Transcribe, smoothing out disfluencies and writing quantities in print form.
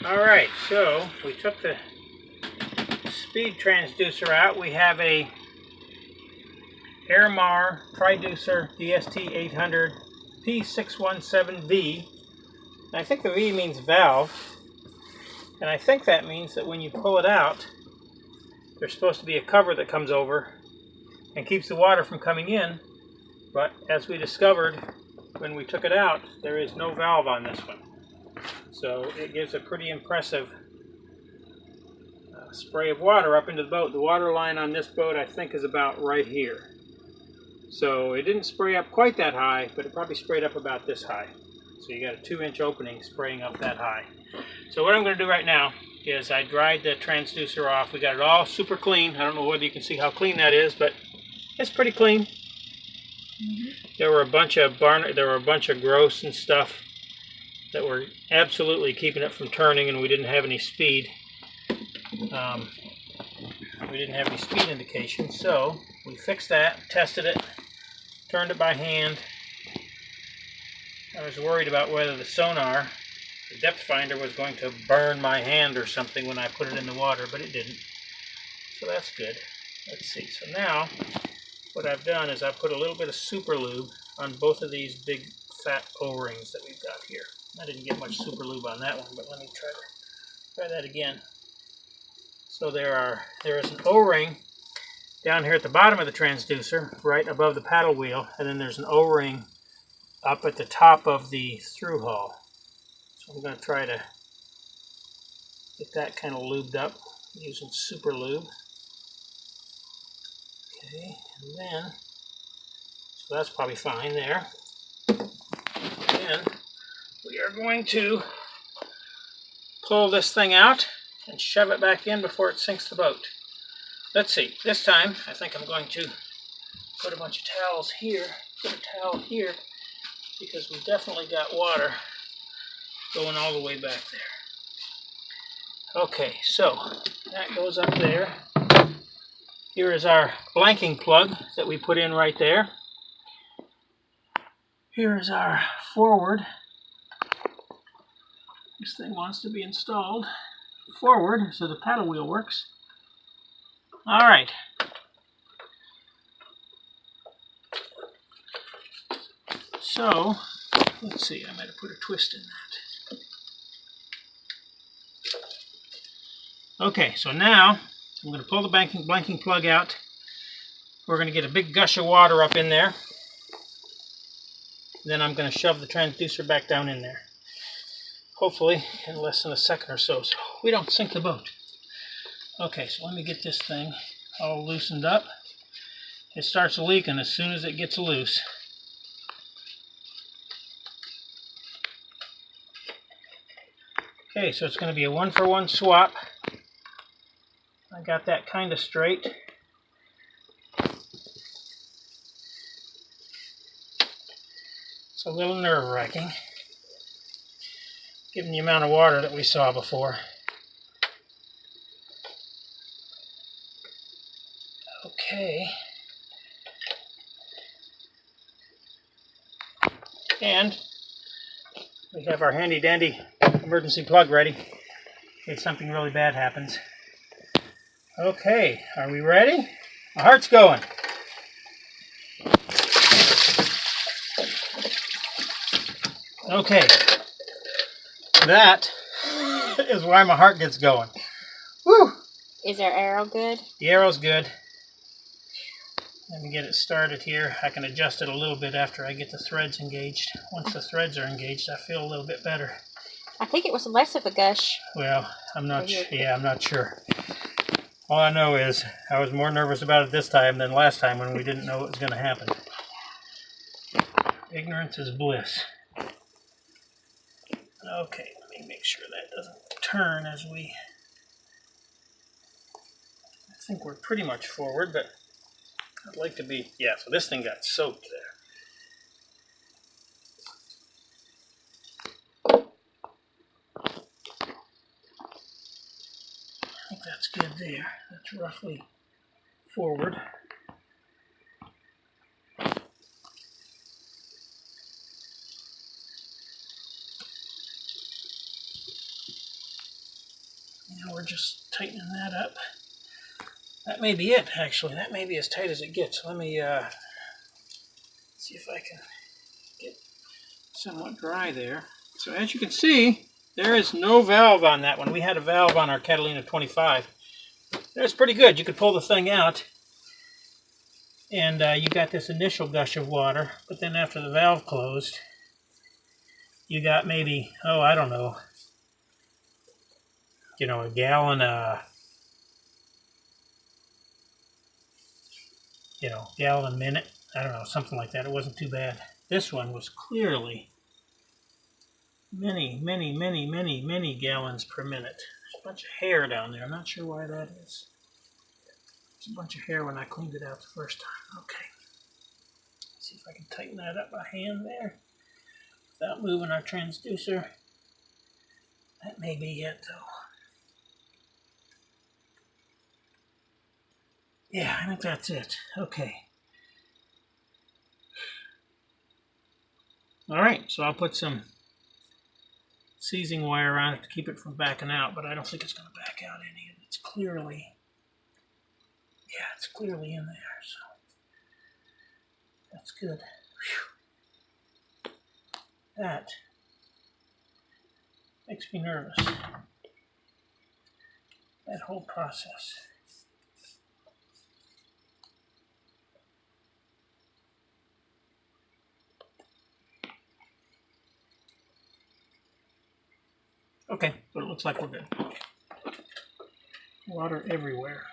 Alright, so we took the speed transducer out. We have a Airmar Transducer DST 800 P617V. And I think the V means valve. And I think that means that when you pull it out, there's supposed to be a cover that comes over and keeps the water from coming in. But as we discovered when we took it out, there is no valve on this one. So it gives a pretty impressive spray of water up into the boat. The water line on this boat I think is about right here. So it didn't spray up quite that high, but it probably sprayed up about this high. So you got a 2-inch opening spraying up that high. So what I'm going to do right now is I dried the transducer off. We got it all super clean. I don't know whether you can see how clean that is, but it's pretty clean. There were a bunch of growths and stuff that were absolutely keeping it from turning, and we didn't have any speed. We didn't have any speed indication, so we fixed that, tested it, turned it by hand. I was worried about whether the sonar, the depth finder, was going to burn my hand or something when I put it in the water, but it didn't. So that's good. Let's see. So now what I've done is I've put a little bit of super lube on both of these big fat O-rings that we've got here. I didn't get much super lube on that one, but let me try that again. So there is an O-ring down here at the bottom of the transducer, right above the paddle wheel, and then there's an O-ring up at the top of the through hull. So I'm going to try to get that kind of lubed up using super lube. Okay, and then, so that's probably fine there. Then we are going to pull this thing out and shove it back in before it sinks the boat. Let's see, this time I think I'm going to put a bunch of towels here, put a towel here, because we definitely got water going all the way back there. Okay, so that goes up there. Here is our blanking plug that we put in right there. Here is our forward. This thing wants to be installed forward so the paddle wheel works. All right. So, let's see, I might have put a twist in that. Okay, so now I'm going to pull the blanking plug out. We're going to get a big gush of water up in there. Then I'm going to shove the transducer back down in there. Hopefully in less than a second or so, so we don't sink the boat. Okay, so let me get this thing all loosened up. It starts leaking as soon as it gets loose. Okay, so it's going to be a 1-for-1 swap. I got that kind of straight. It's a little nerve-wracking, given the amount of water that we saw before. Okay. And we have our handy-dandy emergency plug ready in case something really bad happens. Okay, are we ready? My heart's going. Okay, that is why my heart gets going. Woo! Is our arrow good? The arrow's good. Let me get it started here. I can adjust it a little bit after I get the threads engaged. Once the threads are engaged, I feel a little bit better. I think it was less of a gush. Well, I'm not sure. All I know is I was more nervous about it this time than last time when we didn't know what was going to happen. Ignorance is bliss. Okay, let me make sure that doesn't turn as we... I think we're pretty much forward, but I'd like to be... Yeah, so this thing got soaked there. I think that's good there. That's roughly forward. Now we're just tightening that up. That may be it, actually. That may be as tight as it gets. Let me see if I can get somewhat dry there. So as you can see, there is no valve on that one. We had a valve on our Catalina 25. That's pretty good. You could pull the thing out, and you got this initial gush of water, but then after the valve closed, you got maybe, oh, I don't know, a gallon, gallon a minute. I don't know, something like that. It wasn't too bad. This one was clearly many, many, many, many, many gallons per minute. There's a bunch of hair down there. I'm not sure why that is. There's a bunch of hair when I cleaned it out the first time. Okay. Let's see if I can tighten that up by hand there without moving our transducer. That may be it, though. Yeah, I think that's it. Okay. All right, so I'll put some seizing wire on it to keep it from backing out, but I don't think it's going to back out any. It's clearly, it's clearly in there, so that's good. Whew. That makes me nervous. That whole process. Okay, but it looks like we're good. Water everywhere.